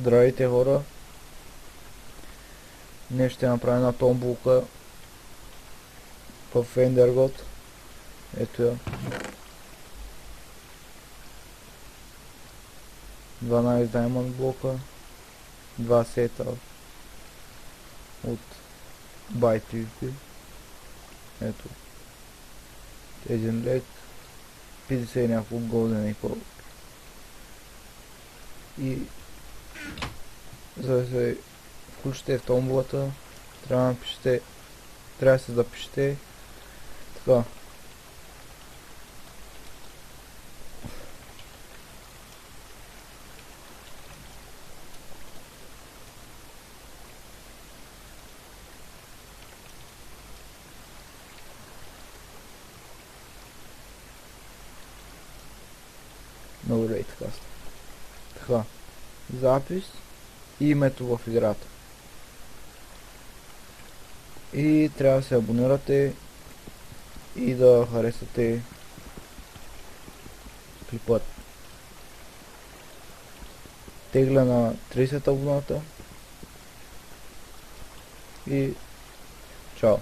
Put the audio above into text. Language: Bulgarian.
Здравейте хора, днес ще направя една томбулка в Endergod. Ето я. 12 Diamond блока, 2 сета от BytePvp. Ето. Един лек, 50 и няколко Golden Apple. И за да се включите в томбулата, трябва да се запишете така. Много лей така. Така. Запис и името в играта. И трябва да се абонирате и да харесате клипът. Тегля на 30 абоната и чао!